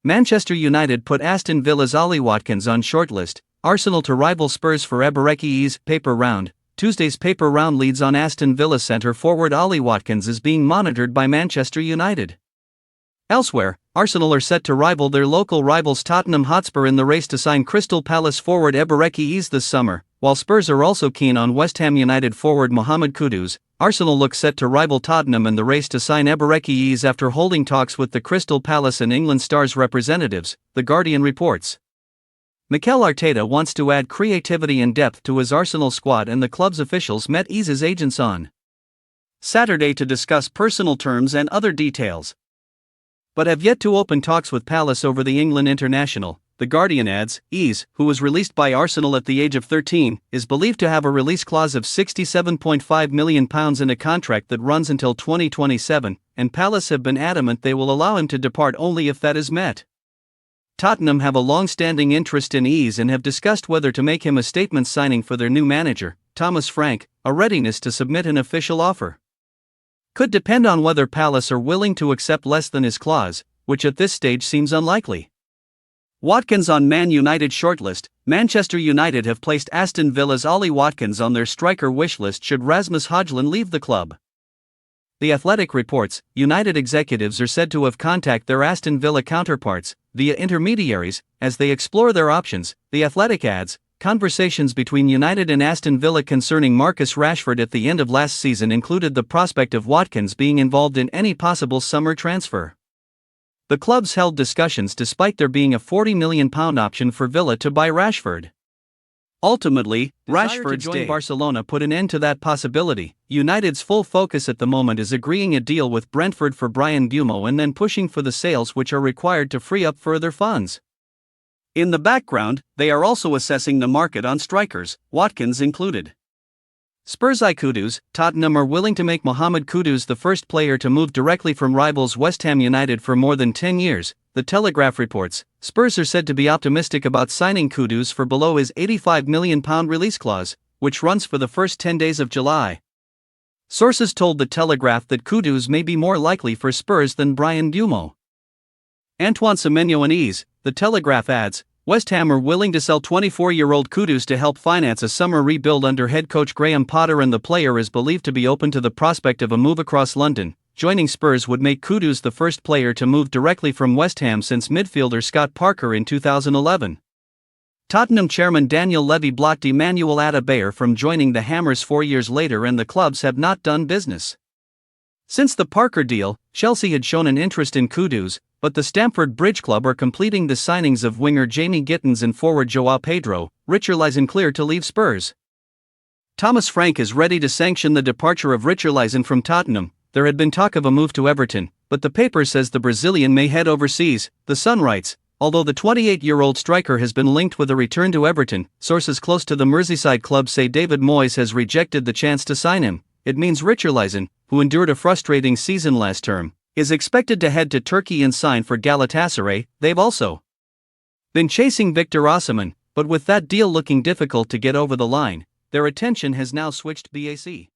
Manchester United put Aston Villa's Ollie Watkins on shortlist, Arsenal to rival Spurs for Eberechi's paper round. Tuesday's paper round leads on Aston Villa centre forward Ollie Watkins is being monitored by Manchester United. Elsewhere, Arsenal are set to rival their local rivals Tottenham Hotspur in the race to sign Crystal Palace forward Eberechi this summer, while Spurs are also keen on West Ham United forward Mohamed Kudus. Arsenal looks set to rival Tottenham in the race to sign Eberechi after holding talks with the Crystal Palace and England Stars representatives, The Guardian reports. Mikel Arteta wants to add creativity and depth to his Arsenal squad, and the club's officials met Eze's agents on Saturday to discuss personal terms and other details, but have yet to open talks with Palace over the England international. The Guardian adds, Eze, who was released by Arsenal at the age of 13, is believed to have a release clause of £67.5 million in a contract that runs until 2027, and Palace have been adamant they will allow him to depart only if that is met. Tottenham have a long-standing interest in Eze and have discussed whether to make him a statement signing for their new manager, Thomas Frank. A readiness to submit an official offer could depend on whether Palace are willing to accept less than his clause, which at this stage seems unlikely. Watkins on Man United shortlist. Manchester United have placed Aston Villa's Ollie Watkins on their striker wish list should Rasmus Højlund leave the club. The Athletic reports, United executives are said to have contacted their Aston Villa counterparts, via intermediaries, as they explore their options. The Athletic adds, conversations between United and Aston Villa concerning Marcus Rashford at the end of last season included the prospect of Watkins being involved in any possible summer transfer. The clubs held discussions despite there being a £40 million option for Villa to buy Rashford. Ultimately, Rashford's to join Barcelona put an end to that possibility. United's full focus at the moment is agreeing a deal with Brentford for Bryan Mbeumo and then pushing for the sales which are required to free up further funds. In the background, they are also assessing the market on strikers, Watkins included. Spurs Kudus. Tottenham are willing to make Mohamed Kudus the first player to move directly from rivals West Ham United for more than 10 years, The Telegraph reports. Spurs are said to be optimistic about signing Kudus for below his £85 million release clause, which runs for the first 10 days of July. Sources told The Telegraph that Kudus may be more likely for Spurs than Bryan Mbeumo. Antoine Semenyo and Eze. The Telegraph adds, West Ham are willing to sell 24-year-old Kudus to help finance a summer rebuild under head coach Graham Potter, and the player is believed to be open to the prospect of a move across London. Joining Spurs would make Kudus the first player to move directly from West Ham since midfielder Scott Parker in 2011. Tottenham chairman Daniel Levy blocked Emmanuel Adebayor from joining the Hammers 4 years later, and the clubs have not done business. Since the Parker deal, Chelsea had shown an interest in Kudus, but the Stamford Bridge Club are completing the signings of winger Jamie Gittins and forward Joao Pedro. Richarlison clear to leave Spurs. Thomas Frank is ready to sanction the departure of Richarlison from Tottenham. There had been talk of a move to Everton, but the paper says the Brazilian may head overseas. The Sun writes, although the 28-year-old striker has been linked with a return to Everton, sources close to the Merseyside club say David Moyes has rejected the chance to sign him. It means Richarlison, who endured a frustrating season last term, is expected to head to Turkey and sign for Galatasaray. They've also been chasing Victor Osimhen, but with that deal looking difficult to get over the line, their attention has now switched BAC.